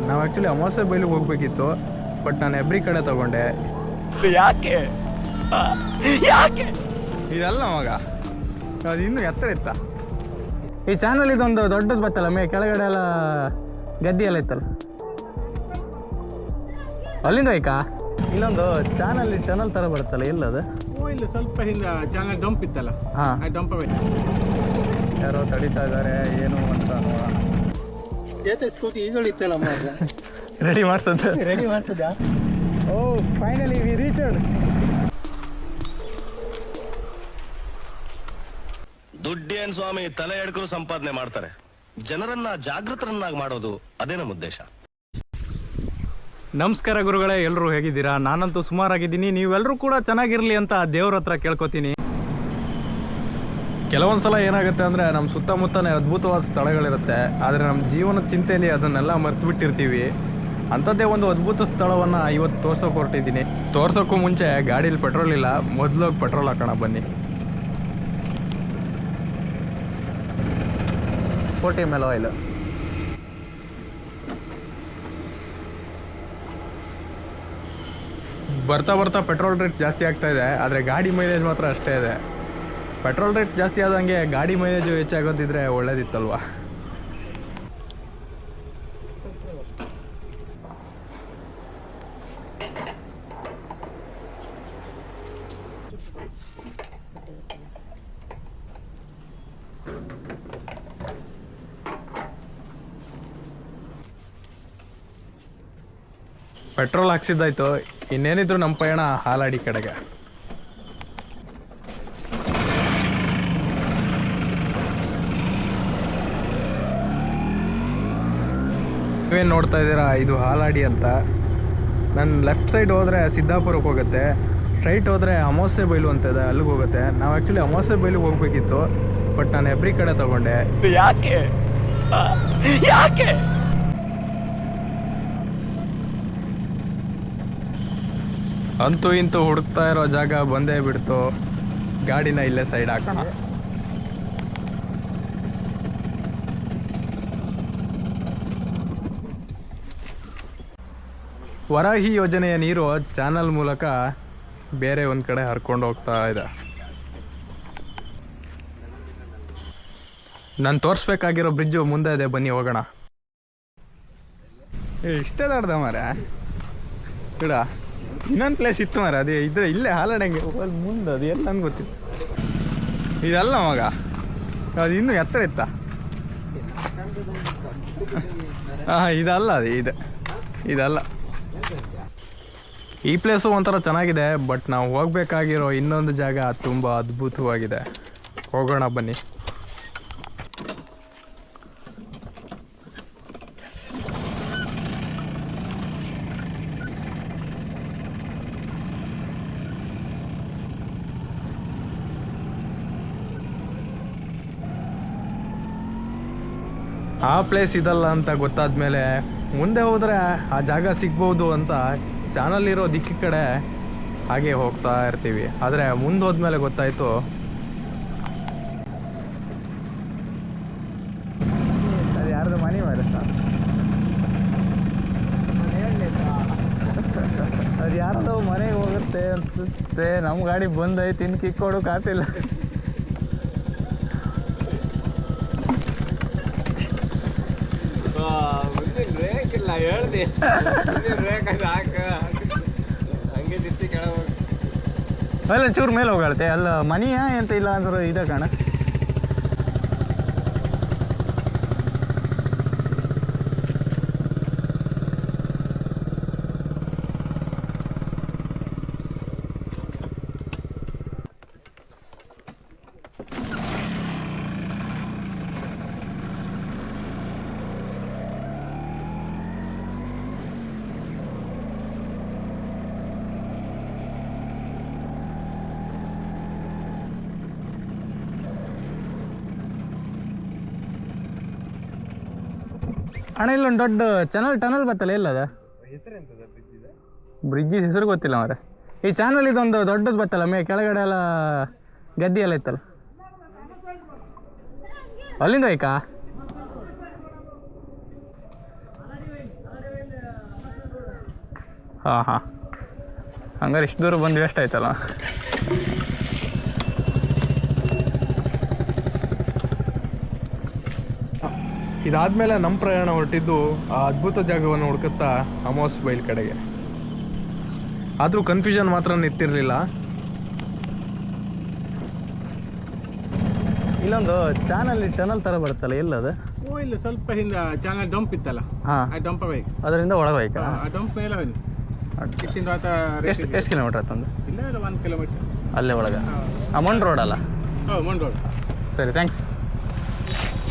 ನಾವು ಆ್ಯಕ್ಚುಲಿ ಅಮಾವಾಸ್ಯೆ ಬೈಲಿಗೆ ಹೋಗ್ಬೇಕಿತ್ತು, ಬಟ್ ನಾನು ಎಬ್ರಿ ಕಡೆ ತಗೊಂಡೆ. ಯಾಕೆ ಯಾಕೆ ಇದಲ್ಲ ಮಗ, ಅದು ಇನ್ನೂ ಎತ್ತರ ಇತ್ತ. ಈ ಚಾನಲ್ ಇದೊಂದು ದೊಡ್ಡದು ಬತ್ತಲ್ಲ, ಕೆಳಗಡೆ ಎಲ್ಲ ಗದ್ದೆ ಎಲ್ಲ ಇತ್ತಲ್ಲ, ಅಲ್ಲಿಂದ ಐಕಾ? ಇಲ್ಲೊಂದು ಟನಲ್ ಥರ ಬರುತ್ತಲ್ಲ, ಎಲ್ಲದು? ಇಲ್ಲ, ಸ್ವಲ್ಪ ಹಿಂದೆ ಚಾನಲ್ ಡಂಪ್ ಇತ್ತಲ್ಲ, ಹಾಂ, ಆ ಡಂಪ್ ಯಾರೋ ತಡೀತಾ ಇದ್ದಾರೆ ಏನು ಅಂತ ನೋಡೋಣ. ಸ್ಕೂಟಿ ಈಜೊಳಿತ್ತಲ್ಲ ರೆಡಿ ಮಾಡ್ತದ ರೆಡಿ ಮಾಡ್ತದ. ಓ ಫೈನಲಿ ವಿ ರೀಚ್ಡ್. ದುಡ್ಡೇನ್ ಸ್ವಾಮಿ ತಲೆ ಎಡ್ಕರು ಸಂಪಾದನೆ ಮಾಡ್ತಾರೆ, ಜನರನ್ನ ಜಾಗೃತರನ್ನಾಗಿ ಮಾಡೋದು ಅದೇ ನಮ್ಮ ಉದ್ದೇಶ. ನಮಸ್ಕಾರ ಗುರುಗಳೇ, ಎಲ್ಲರೂ ಹೇಗಿದ್ದೀರಾ? ನಾನಂತೂ ಸುಮಾರಾಗಿದ್ದೀನಿ. ನೀವೆಲ್ಲರೂ ಕೂಡ ಚೆನ್ನಾಗಿರಲಿ ಅಂತ ದೇವ್ರ ಹತ್ರ ಕೇಳ್ಕೊತೀನಿ. ಕೆಲವೊಂದ್ಸಲ ಏನಾಗುತ್ತೆ ಅಂದರೆ, ನಮ್ಮ ಸುತ್ತಮುತ್ತನೇ ಅದ್ಭುತವಾದ ಸ್ಥಳಗಳಿರುತ್ತೆ, ಆದರೆ ನಮ್ಮ ಜೀವನದ ಚಿಂತೆಯಲ್ಲಿ ಅದನ್ನೆಲ್ಲ ಮರ್ತು ಬಿಟ್ಟಿರ್ತೀವಿ. ಅಂಥದ್ದೇ ಒಂದು ಅದ್ಭುತ ಸ್ಥಳವನ್ನು ಇವತ್ತು ತೋರ್ಸೋಕೆ ಹೊರಟಿದ್ದೀನಿ. ತೋರ್ಸೋಕ್ಕೂ ಮುಂಚೆ ಗಾಡೀಲಿ ಪೆಟ್ರೋಲ್ ಇಲ್ಲ, ಮೊದಲೋಗಿ ಪೆಟ್ರೋಲ್ ಹಾಕೋಣ ಬನ್ನಿ. 40 ml ಆಯಿಲ್. ಬರ್ತಾ ಬರ್ತಾ ಪೆಟ್ರೋಲ್ ರೇಟ್ ಜಾಸ್ತಿ ಆಗ್ತಾ ಇದೆ, ಆದರೆ ಗಾಡಿ ಮೈಲೇಜ್ ಮಾತ್ರ ಅಷ್ಟೇ ಇದೆ. ಪೆಟ್ರೋಲ್ ರೇಟ್ ಜಾಸ್ತಿ ಆದಂಗೆ ಗಾಡಿ ಮೈಲೇಜು ಹೆಚ್ಚಾಗೋದಿದ್ರೆ ಒಳ್ಳೇದಿತ್ತಲ್ವ. ಪೆಟ್ರೋಲ್ ಹಾಕ್ಸಿದ್ದಾಯ್ತು, ಇನ್ನೇನಿದ್ರು ನಮ್ಮ ಪಯಣ ಹಾಲಾಡಿ ಕಡೆಗೆ. ನೀವೇನು ನೋಡ್ತಾ ಇದ್ದೀರಾ, ಇದು ಹಾಲಾಡಿ ಅಂತ. ನನ್ನ ಲೆಫ್ಟ್ ಸೈಡ್ ಹೋದರೆ ಸಿದ್ದಾಪುರಕ್ಕೆ ಹೋಗುತ್ತೆ, ಸ್ಟ್ರೈಟ್ ಹೋದರೆ ಅಮಾವಾಸ್ಯೆ ಬೈಲು ಅಂತ ಇದೆ, ಅಲ್ಲಿಗೆ ಹೋಗುತ್ತೆ. ನಾವು ಆ್ಯಕ್ಚುಲಿ ಅಮಾವಾಸ್ಯೆ ಬೈಲಿಗೆ ಹೋಗ್ಬೇಕಿತ್ತು, ಬಟ್ ನಾನು ಎಬ್ರಿ ಕಡೆ ತಗೊಂಡೆ. ಯಾಕೆ ಯಾಕೆ ಅಂತೂ ಇಂತೂ ಹುಡುಕ್ತಾ ಇರೋ ಜಾಗ ಬಂದೇ ಬಿಡ್ತು. ಗಾಡಿನ ಇಲ್ಲೇ ಸೈಡ್ ಹಾಕೋಣ. ವರಾಹಿ ಯೋಜನೆಯ ನೀರು ಚಾನಲ್ ಮೂಲಕ ಬೇರೆ ಒಂದು ಕಡೆ ಹರ್ಕೊಂಡು ಹೋಗ್ತಾ ಇದೆ. ನಾನು ತೋರಿಸ್ಬೇಕಾಗಿರೋ ಬ್ರಿಡ್ಜು ಮುಂದೆ ಇದೆ, ಬನ್ನಿ ಹೋಗೋಣ. ಇಷ್ಟೇ ದೊಡ್ಡದ ಮಾರ ಇಡ. ಇನ್ನೊಂದು ಪ್ಲೇಸ್ ಇತ್ತು ಮಾರ, ಅದೇ ಇದ್ರೆ ಇಲ್ಲೇ ಹಾಲಾಡಂಗೆ ಮುಂದೆ, ಅದು ಎಲ್ಲ ನನ್ಗೆ ಗೊತ್ತಿತ್ತು. ಇದಲ್ಲ ಮಗ, ಅದು ಇನ್ನೂ ಎತ್ತರ ಇತ್ತ. ಹಾಂ, ಇದಲ್ಲ, ಅದು ಇದಲ್ಲ. ಈ ಪ್ಲೇಸು ಒಂಥರ ಚೆನ್ನಾಗಿದೆ, ಬಟ್ ನಾವು ಹೋಗ್ಬೇಕಾಗಿರೋ ಇನ್ನೊಂದು ಜಾಗ ತುಂಬ ಅದ್ಭುತವಾಗಿದೆ. ಹೋಗೋಣ ಬನ್ನಿ. ಆ ಪ್ಲೇಸ್ ಇದಲ್ಲ ಅಂತ ಗೊತ್ತಾದ್ಮೇಲೆ ಮುಂದೆ ಹೋದರೆ ಆ ಜಾಗ ಸಿಗ್ಬೋದು ಅಂತ ಚಾನಲ್ ಇರೋ ದಿಕ್ಕಿ ಕಡೆ ಹಾಗೆ ಹೋಗ್ತಾ ಇರ್ತೀವಿ. ಆದರೆ ಮುಂದೆ ಹೋದ್ಮೇಲೆ ಗೊತ್ತಾಯಿತು ಅದು ಯಾರ್ದು ಮನೆ ಬರುತ್ತಾ, ಅದು ಯಾರ್ದೋ ಮನೆಗೆ ಹೋಗುತ್ತೆ ಅನ್ಸುತ್ತೆ. ನಮ್ಮ ಗಾಡಿ ಬಂದೈತಿ, ಇನ್ನು ಕಿಕ್ ಕೊಡೋಕೆ ಆಗ್ತಿಲ್ಲ. ಹೇಳ್ದೆ ಹಂಗೆ ತಿರ್ಸಿ ಕೆಳಗೆ ಅಲ್ಲ ಚೂರು ಮೇಲೆ ಹೋಗತ್ತೆ, ಅಲ್ಲ ಮನೆಯ ಎಂತ ಇಲ್ಲ ಅಂದ್ರೆ ಇದೆ ಕಾಣ. ಅಣ್ಣ ಇಲ್ಲೊಂದು ದೊಡ್ಡ ಟನಲ್ ಬತ್ತಲ್ಲ, ಎಲ್ಲದ ಬ್ರಿಡ್ಜ್ ಹೆಸರು ಗೊತ್ತಿಲ್ಲ ಮಾರೆ. ಈ ಚಾನಲ್ ಇದೊಂದು ದೊಡ್ಡದು ಬತ್ತಲ್ಲ, ಕೆಳಗಡೆ ಎಲ್ಲ ಗದ್ದೆ ಎಲ್ಲ ಇತ್ತಲ್ಲ, ಅಲ್ಲಿಂದ ಐಕಾ? ಹಾಂ ಹಾಂ, ಹಂಗಾರೆ ಇಷ್ಟು ದೂರ ಬಂದು ವೇಸ್ಟ್ ಆಯ್ತಲ್ಲ. ಇದಾದಮೇಲೆ ನಮ್ಮ ಪ್ರಯಾಣ ಹೊರಟಿದ್ದು ಆ ಅದ್ಭುತ ಜಾಗವನ್ನು ಹುಡುಕುತ್ತಾ ಅಮೋಸ್ ಬೈಲ್ ಕಡೆಗೆ. ಆದರೂ ಕನ್ಫ್ಯೂಷನ್ ಮಾತ್ರ ನಿಂತಿರಲಿಲ್ಲ. ಇಲ್ಲೊಂದು ಟನಲ್ ಥರ ಬರುತ್ತಲ್ಲ, ಎಲ್ಲದು? ಓ ಇಲ್ಲ, ಸ್ವಲ್ಪ ಹಿಂದೆ ಚಾನಲ್ ಡಂಪ್ ಇತ್ತಲ್ಲ, ಹಾಂ, ಆ ಡಂಪ್ ಬೇಕು. ಅದರಿಂದ ಒಳಗೆ ಹೋಯ್ತಾ? ಆ ಡಂಪ್ ಮೇಲೆ ಬನ್ನಿ. ಇಷ್ಟಿಂದ ಎಷ್ಟು ಕಿಲೋಮೀಟ್ರ್ ಆಯ್ತಂದು? ಇಲ್ಲ ಇಲ್ಲ, 1 ಕಿಲೋಮೀಟರ್ ಅಲ್ಲೇ ಒಳಗೆ. ಅಮೌಂಟ್ ರೋಡ್ ಅಲ್ಲ? ಹೌದು, ಮಂಡ್ ರೋಡ್. ಸರಿ, ಥ್ಯಾಂಕ್ಸ್.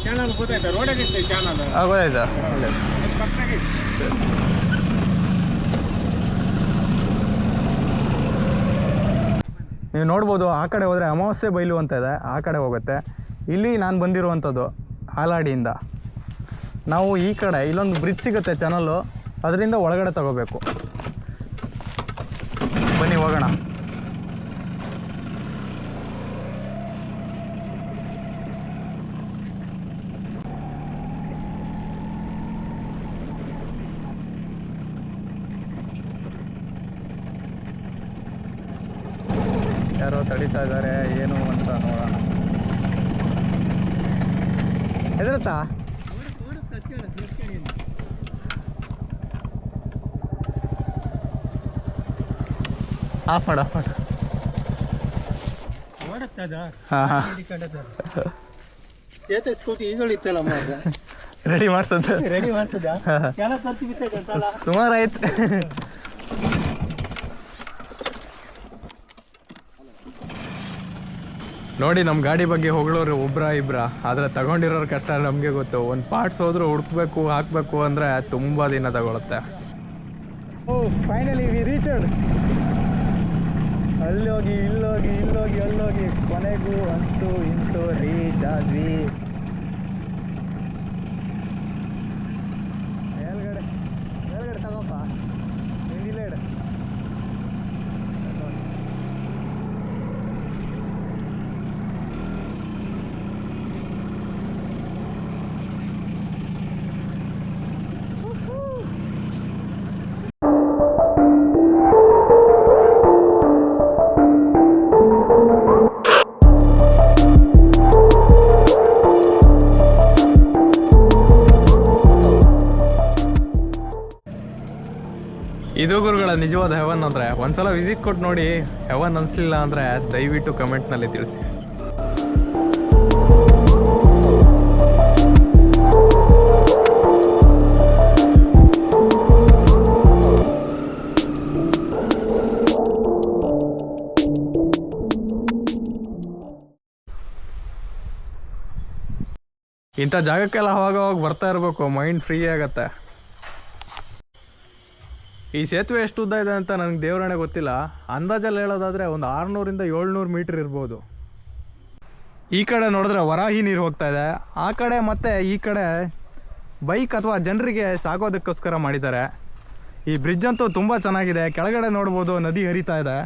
ಚಾನಲ್ ಗೊತ್ತಾಯ್ತಾ? ರೋಡಾಗೆ ಇತ್ತು ಚಾನಲ್. ಗೊತ್ತಾಯ್ತಾ? ಒಳ್ಳೆ. ಪಕ್ಕದಾಗೆ ಇತ್ತು. ನೀವು ನೋಡ್ಬೋದು, ಆ ಕಡೆ ಹೋದರೆ ಅಮಾವಾಸ್ಯೆ ಬೈಲು ಅಂತ ಇದೆ, ಆ ಕಡೆ ಹೋಗುತ್ತೆ. ಇಲ್ಲಿ ನಾನು ಬಂದಿರುವಂಥದ್ದು ಹಾಲಾಡಿಯಿಂದ. ನಾವು ಈ ಕಡೆ ಇಲ್ಲೊಂದು ಬ್ರಿಡ್ಜ್ ಸಿಗುತ್ತೆ ಚಾನಲ್ಲು, ಅದರಿಂದ ಒಳಗಡೆ ತಗೋಬೇಕು. ಬನ್ನಿ ಹೋಗೋಣ. ಯಾರೋ ತಡೀತಾ ಇದ್ದಾರೆ, ಏನು ಅಂತ ನೋಡೋಣ. ಹೆದರುತ್ತಾ? ಆಫ್ ಮಾಡು, ಆಫ್ ಮಾಡು. ಹಾಂ ಹಾಂ, ಸ್ಕೂಟಿ ಈಗಳಿತ್ತಲ್ಲ ಮಾತ್ರ. ರೆಡಿ ಮಾಡ್ಸೋದು? ರೆಡಿ ಮಾಡ್ತದ ಸುಮಾರು ಆಯ್ತು. ನೋಡಿ, ನಮ್ಮ ಗಾಡಿ ಬಗ್ಗೆ ಹೊಗಳೋರು ಒಬ್ರ ಇಬ್ರ, ಆದರೆ ತಗೊಂಡಿರೋರು ಕಷ್ಟ ನಮಗೆ ಗೊತ್ತು. ಒಂದು ಪಾರ್ಟ್ಸ್ ಹೋದ್ರೂ ಹುಡುಕ್ಬೇಕು, ಹಾಕಬೇಕು ಅಂದರೆ ತುಂಬ ದಿನ ತಗೊಳುತ್ತೆ. ಓ, ಫೈನಲಿ ವಿ ರೀಚ್ಡ್. ಅಲ್ಲೋಗಿ ಇಲ್ಲೋಗಿ ಇಲ್ಲೋಗಿ ಅಲ್ಲೋಗಿ ಕೊನೆಗೂ ಅಂತೂ ಇಂತೂ ರೀಚ್ ಆದ್ವಿ. ಮೇಲ್ಗಡೆ ಮೇಲ್ಗಡೆ ತಗೋಪ್ಪ, ಇಲ್ಲ ಇಡ. ಇದು ಗುರುಗಳ ನಿಜವಾದ ಹೆವನ್ ಅಂದರೆ ಒಂದ್ಸಲ ವಿಸಿಟ್ ಕೊಟ್ಟು ನೋಡಿ. ಹೆವನ್ ಅನಿಸ್ಲಿಲ್ಲ ಅಂದರೆ ದಯವಿಟ್ಟು ಕಮೆಂಟ್ನಲ್ಲಿ ತಿಳಿಸಿ. ಇಂಥ ಜಾಗಕ್ಕೆಲ್ಲ ಅವಾಗ ಬರ್ತಾ ಇರಬೇಕು, ಮೈಂಡ್ ಫ್ರೀ ಆಗತ್ತೆ. ಈ ಸೇತುವೆ ಎಷ್ಟು ಉದ್ದ ಇದೆ ಅಂತ ನನಗೆ ದೇವರಣೆ ಗೊತ್ತಿಲ್ಲ. ಅಂದಾಜಲ್ಲಿ ಹೇಳೋದಾದರೆ ಒಂದು 600 - 700 ಮೀಟ್ರ್ ಇರ್ಬೋದು. ಈ ಕಡೆ ನೋಡಿದ್ರೆ ವರಾಹಿ ನೀರು ಹೋಗ್ತಾ ಇದೆ, ಆ ಕಡೆ ಮತ್ತು ಈ ಕಡೆ ಬೈಕ್ ಅಥವಾ ಜನರಿಗೆ ಸಾಗೋದಕ್ಕೋಸ್ಕರ ಮಾಡಿದ್ದಾರೆ. ಈ ಬ್ರಿಡ್ಜ್ ಅಂತೂ ತುಂಬ ಚೆನ್ನಾಗಿದೆ. ಕೆಳಗಡೆ ನೋಡ್ಬೋದು, ನದಿ ಹರಿತಾ ಇದೆ.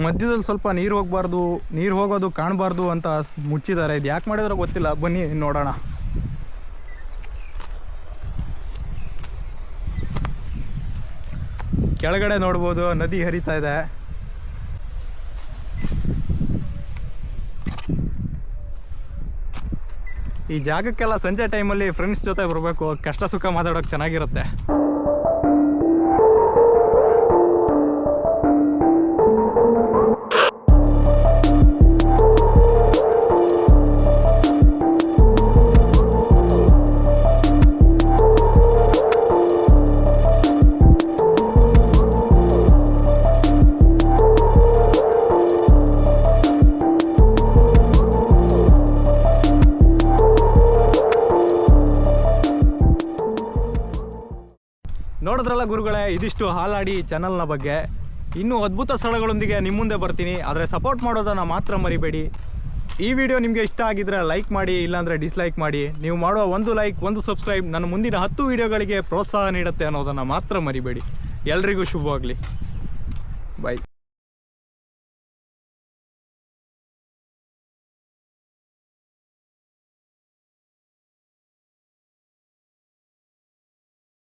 ಮಧ್ಯದಲ್ಲಿ ಸ್ವಲ್ಪ ನೀರು ಹೋಗಬಾರ್ದು, ನೀರು ಹೋಗೋದು ಕಾಣಬಾರ್ದು ಅಂತ ಮುಚ್ಚಿದ್ದಾರೆ. ಇದು ಯಾಕೆ ಮಾಡಿದ್ರೋ ಗೊತ್ತಿಲ್ಲ, ಬನ್ನಿ ನೋಡೋಣ. ಕೆಳಗಡೆ ನೋಡ್ಬೋದು, ನದಿ ಹರಿತಾ ಇದೆ. ಈ ಜಾಗಕ್ಕೆಲ್ಲ ಸಂಜೆ ಟೈಮಲ್ಲಿ ಫ್ರೆಂಡ್ಸ್ ಜೊತೆ ಬರಬೇಕು, ಕಷ್ಟ ಸುಖ ಮಾತಾಡೋಕೆ ಚೆನ್ನಾಗಿರುತ್ತೆ. ನೋಡಿದ್ರಲ್ಲ ಗುರುಗಳೇ, ಇದಿಷ್ಟು ಹಾಲಾಡಿ ಚಾನಲ್ನ ಬಗ್ಗೆ. ಇನ್ನೂ ಅದ್ಭುತ ಸ್ಥಳಗಳೊಂದಿಗೆ ನಿಮ್ಮ ಮುಂದೆ ಬರ್ತೀನಿ, ಆದರೆ ಸಪೋರ್ಟ್ ಮಾಡೋದನ್ನು ಮಾತ್ರ ಮರಿಬೇಡಿ. ಈ ವಿಡಿಯೋ ನಿಮಗೆ ಇಷ್ಟ ಆಗಿದ್ರೆ ಲೈಕ್ ಮಾಡಿ, ಇಲ್ಲಾಂದರೆ ಡಿಸ್ಲೈಕ್ ಮಾಡಿ. ನೀವು ಮಾಡುವ 1 ಲೈಕ್ 1 ಸಬ್ಸ್ಕ್ರೈಬ್ ನನ್ನ ಮುಂದಿನ 10 ವಿಡಿಯೋಗಳಿಗೆ ಪ್ರೋತ್ಸಾಹ ನೀಡುತ್ತೆ ಅನ್ನೋದನ್ನು ಮಾತ್ರ ಮರಿಬೇಡಿ. ಎಲ್ರಿಗೂ ಶುಭವಾಗಲಿ. ಬಾಯ್.